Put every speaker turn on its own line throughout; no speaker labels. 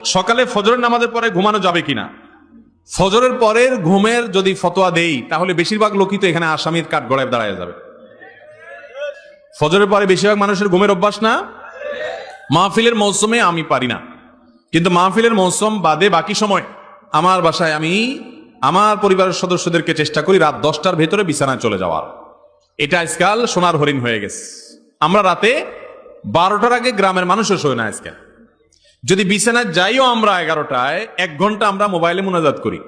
সকালে ফজরের নামাজের পরে ঘুমানো যাবে কিনা? ফজরের পরের ঘুমের যদি ফতোয়া দেই তাহলে বেশিরভাগ লোকই তো এখানে আসামির কাঠ গড়ায় দাঁড়ায় যাবে। ফজরের পরে বেশিরভাগ মানুষের ঘুমের অভ্যাস না। মাহফিলের মৌসুমে আমি পারি না, কিন্তু মাহফিলের মৌসুম বাদে বাকি সময় আমার বাসায় আমি আমার পরিবারের সদস্যদেরকে চেষ্টা করি রাত 10টার ভেতরে বিছানায় চলে যাওয়ার। এটা আজকাল সোনার হরিণ হয়ে গেছে। আমরা রাতে 12টার আগে গ্রামের মানুষও শোয় না আজকাল। যদি বিছানায় যাইও আমরা 11টায়, 1 ঘন্টা আমরা মোবাইলে মুনাজাত করি।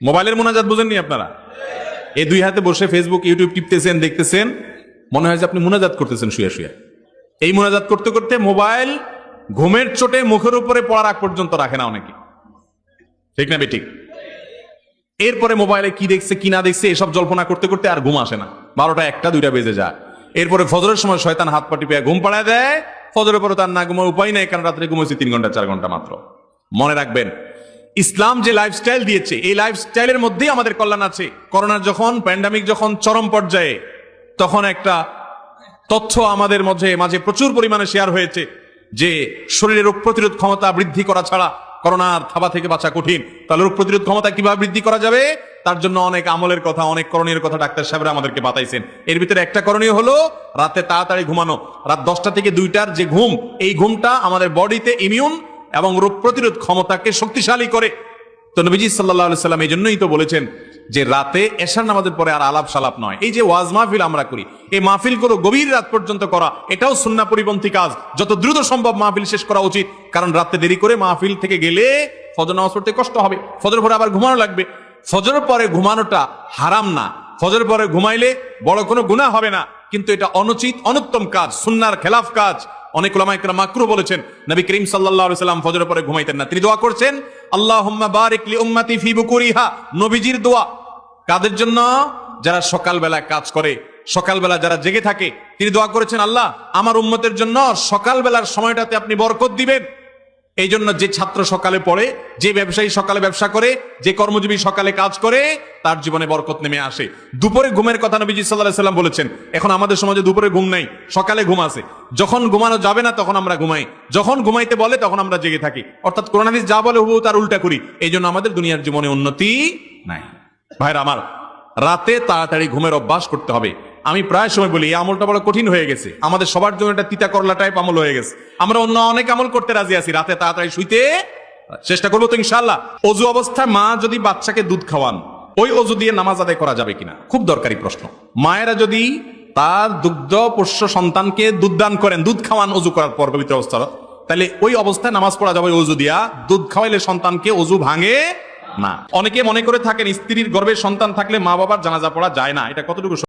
মোবাইলের মুনাজাত বুঝেননি আপনারা? এই দুই হাতে বসে ফেসবুক ইউটিউব টিপতেছেন, দেখতেছেন, মনে হয় যে আপনি মুনাজাত করতেছেন শুয়ে শুয়ে। এই মুনাজাত করতে করতে মোবাইল ঘুমের চোটে মুখের উপরে পড়ার আগ পর্যন্ত রাখে না অনেকে, ঠিক না বেঠিক? এরপরে মোবাইলে কি দেখছে কি না দেখছে এসব জল্পনা করতে করতে আর ঘুম আসে না। 12টা 1টা 2টা বেজে যায়। এরপরে ফজরের সময় শয়তান হাত পা টিপে ঘুম পাড়ায় দেয়। ফজরের পরে তার না ঘুমার উপায় নেই, কারণ রাত্রে ঘুমাইছে 3 ঘন্টা 4 ঘন্টা মাত্র। মনে রাখবেন, ইসলাম যে লাইফস্টাইল দিয়েছে এই লাইফস্টাইলের মধ্যেই আমাদের কল্যাণ আছে। করোনার যখন প্যান্ডামিক যখন চরম পর্যায়ে, তখন একটা তথ্য আমাদের মাঝে প্রচুর পরিমাণে শেয়ার হয়েছে যে শরীরে রোগ প্রতিরোধ ক্ষমতা বৃদ্ধি করা ছাড়া করোনার থাবা থেকে বাঁচা কঠিন। তাহলে রোগ প্রতিরোধ ক্ষমতা কিভাবে বৃদ্ধি করা যাবে? তার জন্য অনেক আমলের কথা, অনেক করণীয় কথা ডাক্তার সাহেবরা আমাদেরকে বাতাইছেন। এর ভিতরে একটা করণীয় হলো রাতে তাড়াতাড়ি ঘুমানো। রাত 10টা থেকে 2টার যে ঘুম, এই ঘুমটা আমাদের বডিতে ইমিউন এবং রোগ প্রতিরোধ ক্ষমতাকে শক্তিশালী করে। তো নবীজি সাল্লাল্লাহু আলাইহি সাল্লাম এই জন্যই তো বলেছেন যে রাতে এশার নামাজের পরে আর আলাপ সালাপ নয়। এই যে ওয়াজ মাহফিল আমরা করি, এই মাহফিল গুলো গভীর রাত পর্যন্ত করা, এটাও সুন্নাহ পরিপন্থী কাজ। যত দ্রুত সম্ভব মাহফিল শেষ করা উচিত, কারণ রাতে দেরি করে মাহফিল থেকে গেলে ফজর নামাজ পড়তে কষ্ট হবে, ফজর পরে আবার ঘুমানো লাগবে। ফজরের পরে ঘুমানোটা হারাম না, ফজরের পরে ঘুমাইলে বড় কোনো গুনাহ হবে না, কিন্তু এটা অনুচিত অনুত্তম কাজ, সুন্নাহর খেলাফ কাজ। অনেক উলামায়ে কেরাম মাকরুহ বলেছেন। নবী করিম সাল্লাল্লাহু আলাইহি সাল্লাম ফজরের পরে ঘুমাইতেন না। তিনি দোয়া করছেন, আল্লাহুম্মা বারিক লি উম্মতি ফি বুকুরিহা। নবীজির দোয়া কাদের জন্য? যারা সকালবেলা কাজ করে, সকালবেলা যারা জেগে থাকে। তিনি দোয়া করেছেন, আল্লাহ আমার উম্মতের জন্য সকালবেলার সময়টাতে আপনি বরকত দিবেন। এই জন্য যে ছাত্র সকালে পড়ে, যে ব্যবসায়ী সকালে ব্যবসা করে, যে কর্মজীবী সকালে কাজ করে, তার জীবনে বরকত নেমে আসে। দুপুরে ঘুমের কথা নবীজি সাল্লাল্লাহু আলাইহি সাল্লাম বলেছেন। এখন আমাদের সমাজে দুপুরে ঘুম নাই, সকালে ঘুম আছে। যখন ঘুমানো যাবে না তখন আমরা ঘুমাই, যখন ঘুমাইতে বলে তখন আমরা জেগে থাকি। অর্থাৎ কোরআন হাদিস যা বলে হুবহু তার উল্টা করি। এই জন্য আমাদের দুনিয়ার জীবনে উন্নতি নাই। ভাইরা আমার, রাতে তাড়াতাড়ি ঘুমের অভ্যাস করতে হবে। আমি প্রায় সময় বলি এই আমলটা বড় কঠিন হয়ে গেছে আমাদের সবার জন্য, এটা তিতা করলা টাইপ আমল হয়ে গেছে। আমরা অন্য অনেক আমল করতে রাজি আছি, রাতে তাড়াতাড়ি শুইতে চেষ্টা করবো তো ইনশাআল্লাহ। অজু অবস্থায় মা যদি বাচ্চাকে দুধ খাওয়ান, ওই অজু দিয়ে নামাজ আদায় করা যাবে কিনা? খুব দরকারি প্রশ্ন। মায়েরা যদি তার দুগ্ধ পোষ্য সন্তানকে দুধ দান করেন, দুধ খাওয়ান অজু করার পর পবিত্র অবস্থা, তাহলে ওই অবস্থায় নামাজ পড়া যাবে অজু দিয়া। দুধ খাওয়াইলে সন্তানকে অজু ভাঙে না। অনেকে মনে করে থাকেন স্ত্রীর গর্ভে সন্তান থাকলে মা বাবার জানাজা পড়া যায় না। এটা কতটুকু